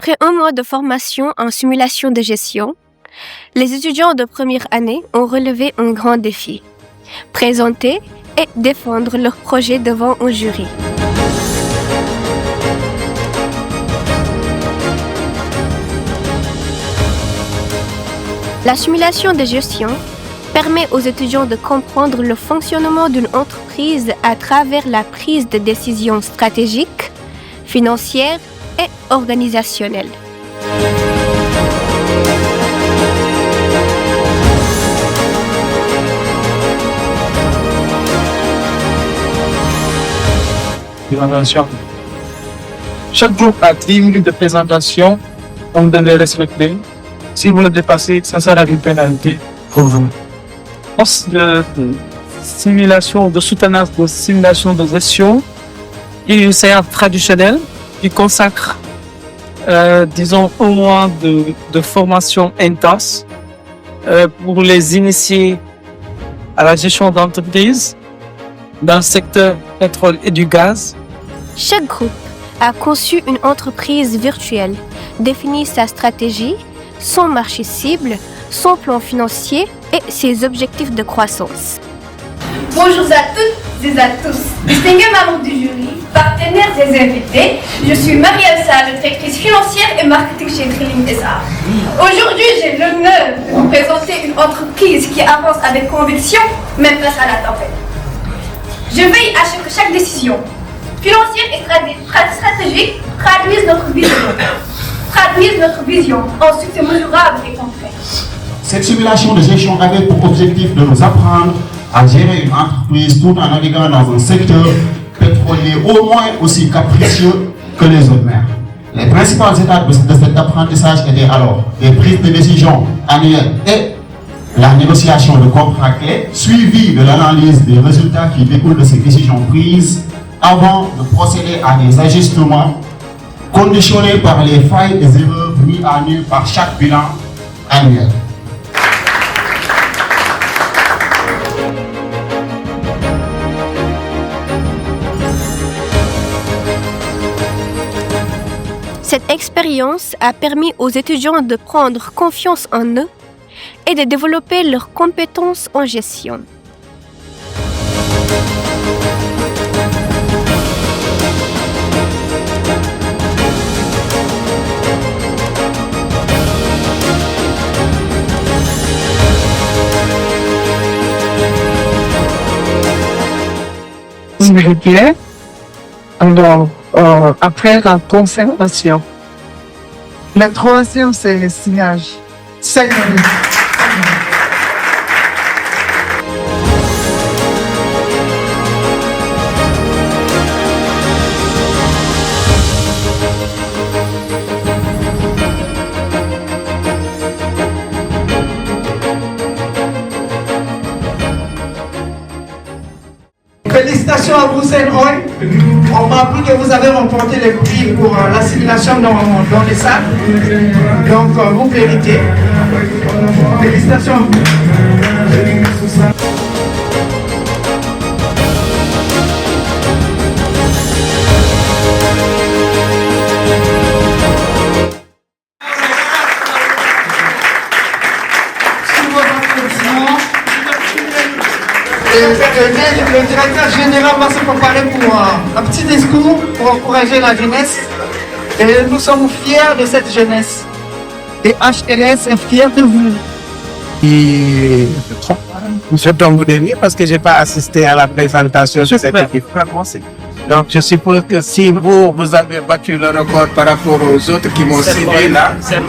Après un mois de formation en simulation de gestion, les étudiants de première année ont relevé un grand défi: présenter et défendre leur projet devant un jury. La simulation de gestion permet aux étudiants de comprendre le fonctionnement d'une entreprise à travers la prise de décisions stratégiques, financières et organisationnelles. Chaque jour à 10 minutes de présentation, on doit les respecter. Si vous le dépassez, ça sera une pénalité pour vous. Course de simulation, de soutenance, de simulation de gestion, et une séance traditionnelle qui consacre, disons, un mois de formation intense pour les initier à la gestion d'entreprise dans le secteur pétrole et du gaz. Chaque groupe a conçu une entreprise virtuelle, défini sa stratégie, son marché cible, son plan financier et ses objectifs de croissance. Bonjour à toutes et à tous, distingués membres du jury, partenaires et invités, je suis Marie-Elsa, directrice financière et marketing chez Drilling SA. Aujourd'hui, j'ai l'honneur de vous présenter une entreprise qui avance avec conviction, même face à la tempête. Je veille à ce que chaque décision financière et stratégique traduise notre vision en succès mesurable et concret. Cette simulation de gestion avait pour objectif de nous apprendre à gérer une entreprise tout en naviguant dans un secteur pétrolier au moins aussi capricieux que les autres mers. Les principales étapes de cet apprentissage étaient alors les prises de décision annuelles et la négociation de contrats clés, suivie de l'analyse des résultats qui découlent de ces décisions prises avant de procéder à des ajustements conditionnés par les failles et erreurs mis à nu par chaque bilan annuel. Cette expérience a permis aux étudiants de prendre confiance en eux et de développer leurs compétences en gestion. Alors, après la conservation. La troisième, c'est le signage. 5 minutes. Félicitations à vous, Senroy. On m'a appris que vous avez remporté le prix pour l'assimilation dans les salles. Donc, vous méritez. Félicitations à vous. Le directeur général va se préparer pour un petit discours pour encourager la jeunesse. Et nous sommes fiers de cette jeunesse. Et HLS est fier de vous. Et je tombe vous donner parce que je n'ai pas assisté à la présentation de cette équipe. Donc je suppose que si vous avez battu le record par rapport aux autres qui m'ont cité là, ça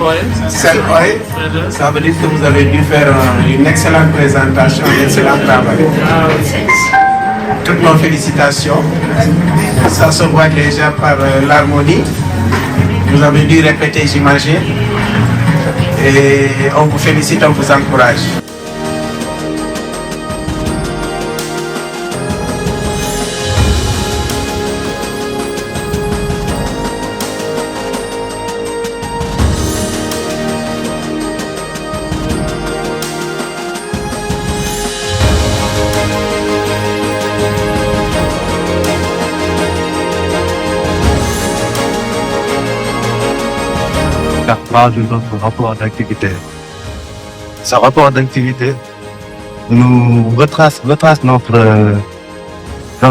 veut dire que vous avez dû faire une excellente présentation, un excellent travail. Toutes nos félicitations. Ça se voit déjà par l'harmonie. Vous avez dû répéter, j'imagine. Et on vous félicite, on vous encourage. faire part de notre rapport d'activité. Ce rapport d'activité nous retrace notre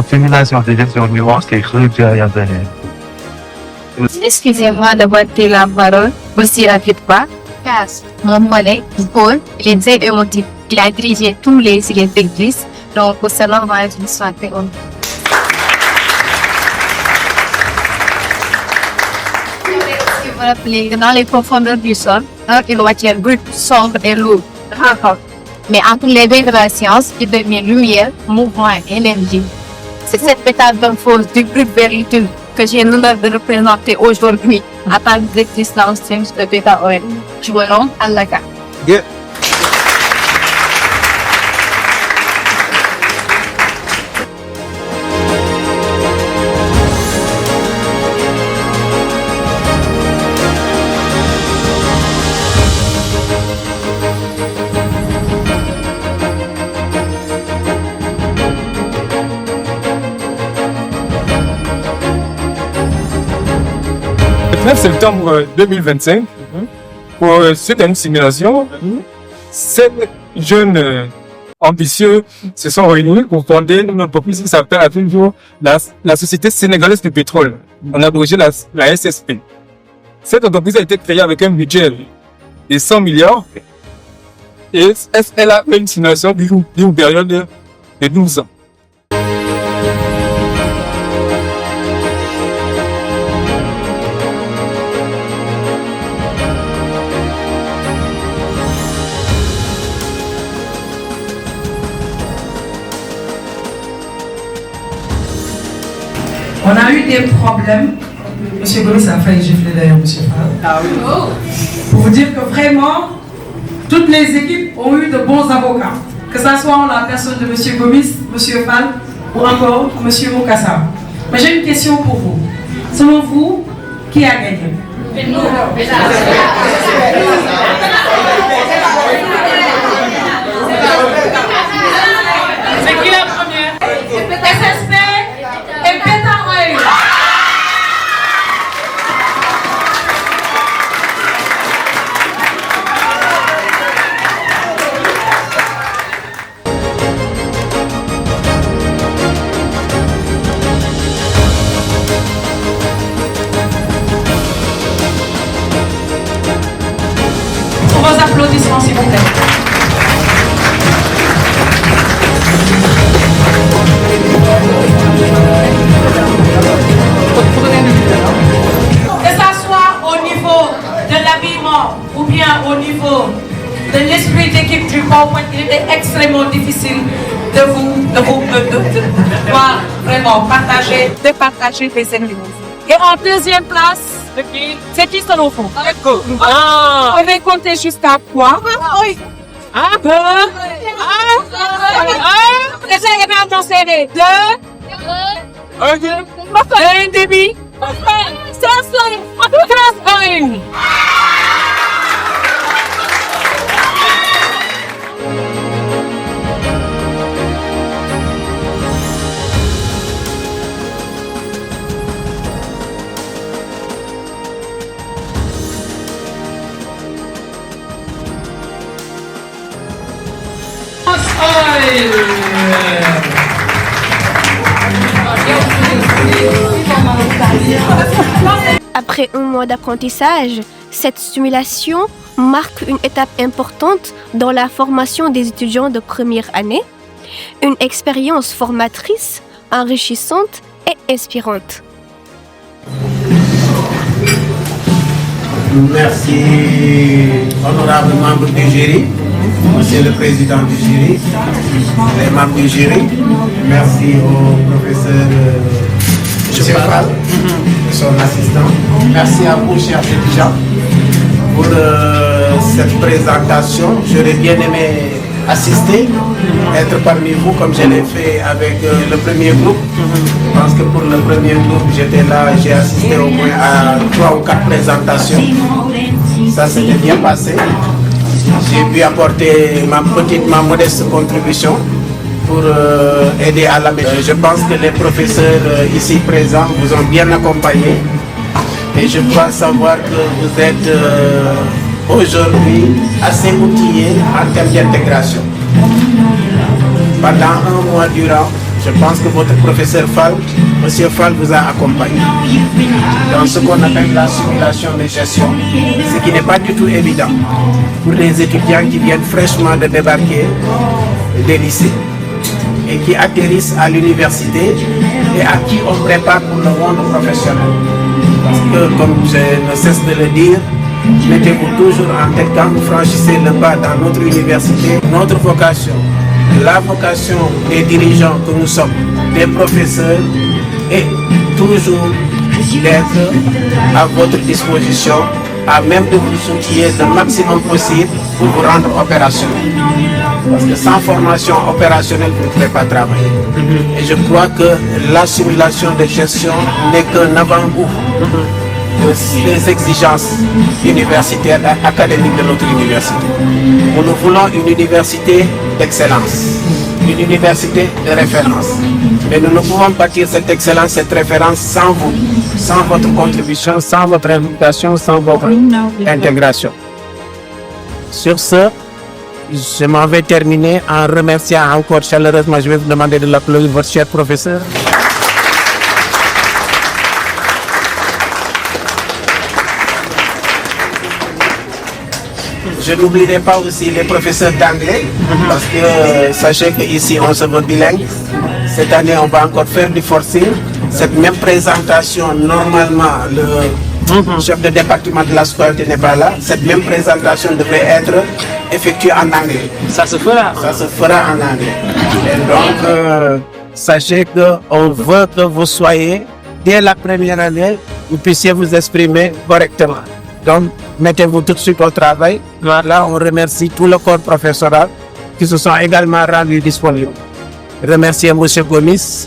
simulation de gestion du vent qui est cru derrière derrière. Excusez-moi d'avoir pris la parole aussi rapidement, car mon collègue Paul, il est émotif. Il a dirigé tous les directrices, donc cela va être une soirée. Vous vous rappelez que dans les profondeurs du sol, une matière brute, sombre et lourde. Mais entre les deux de la science, il devient lumière, mouvement et énergie. C'est cette métamorphose du brut vers l'étude que j'ai l'honneur de représenter aujourd'hui à tant que directrice d'enseignement de BKOL. Je vous rends à la carte. Le 9 septembre 2025, pour cette année de simulation, 7 jeunes ambitieux se sont réunis pour fonder une entreprise qui s'appelle à toujours la Société sénégalaise du pétrole. On a abrégé la SSP. Cette entreprise a été créée avec un budget de 100 milliards et elle a fait une simulation d'une période de 12 ans. On a eu des problèmes. Monsieur Gomis a failli gifler d'ailleurs, monsieur Fall. Ah oui. Pour vous dire que vraiment, toutes les équipes ont eu de bons avocats. Que ce soit en la personne de monsieur Gomis, monsieur Fall ou encore monsieur Moukassa. Mais j'ai une question pour vous. Selon vous, qui a gagné? Nous. C'est qui la première? SSP et Pétaroy. Pour vos applaudissements, s'il vous plaît. Que ça soit au niveau de l'habillement ou bien au niveau de l'esprit d'équipe du PowerPoint, il était extrêmement difficile de pouvoir vraiment partager les ennemis. Et en deuxième place, c'est qui selon vous? On va compter jusqu'à quoi? Un, deux, essayez d'annoncer les deux, un demi, Après un mois d'apprentissage, cette simulation marque une étape importante dans la formation des étudiants de première année, une expérience formatrice, enrichissante et inspirante. Merci, honorable membre du jury, monsieur le président du jury, les membres du jury. Merci au professeur M. Fall et son assistant. Merci à vous, chers étudiants, pour cette présentation. J'aurais bien aimé assister, être parmi vous comme je l'ai fait avec le premier groupe. Je pense que pour le premier groupe, j'étais là, j'ai assisté au moins à 3 ou 4 présentations. Ça s'était bien passé. J'ai pu apporter ma modeste contribution pour aider à la maison. Je pense que les professeurs ici présents vous ont bien accompagné. Et je crois savoir que vous êtes aujourd'hui assez outillés en termes d'intégration. Pendant un mois durant, je pense que votre professeur Fall, M. Fall, vous a accompagné dans ce qu'on appelle la simulation de gestion, ce qui n'est pas du tout évident pour les étudiants qui viennent fraîchement de débarquer des lycées et qui atterrissent à l'université et à qui on prépare pour le monde professionnel. Parce que, comme je ne cesse de le dire, mettez-vous toujours en tête quand vous franchissez le pas dans notre université, notre vocation, la vocation des dirigeants que nous sommes, des professeurs, est toujours d'être à votre disposition, à même de vous outiller le maximum possible pour vous rendre opérationnel. Parce que sans formation opérationnelle, vous ne pouvez pas travailler. Et je crois que la simulation de gestion n'est qu'un avant-goût des exigences universitaires et académiques de notre université. Nous voulons une université d'excellence, une université de référence. Mais nous ne pouvons bâtir cette excellence, cette référence sans vous, sans votre contribution, sans votre invitation, sans votre intégration. Sur ce, je m'en vais terminer en remerciant encore chaleureusement, je vais vous demander de l'applaudir, votre cher professeur. Je n'oublierai pas aussi les professeurs d'anglais, parce que sachez qu'ici on se veut bilingue. Cette année, on va encore faire du forcing. Cette même présentation, normalement, le chef de département de la scolarité n'est pas là. Cette même présentation devrait être effectuée en anglais. Ça se fera. Ça se fera en anglais. Et donc, sachez qu'on veut que vous soyez, dès la première année, vous puissiez vous exprimer correctement. Donc, mettez-vous tout de suite au travail. Là, on remercie tout le corps professoral qui se sont également rendus disponibles. Remercier M. Gomis,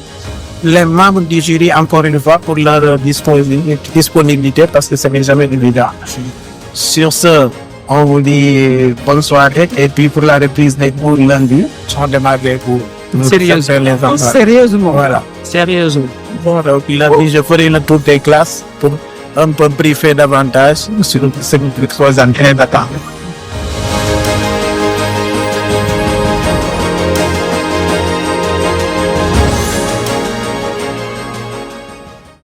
les membres du jury encore une fois pour leur disponibilité parce que ce n'est jamais évident. Sur ce, on vous dit bonne soirée et puis pour la reprise des cours lundi, on démarre les cours. Sérieusement. Voilà. Sérieusement. Bon, donc lundi, je ferai le tour des classes pour un peu briefer davantage sur ce que nous sommes en train d'attendre.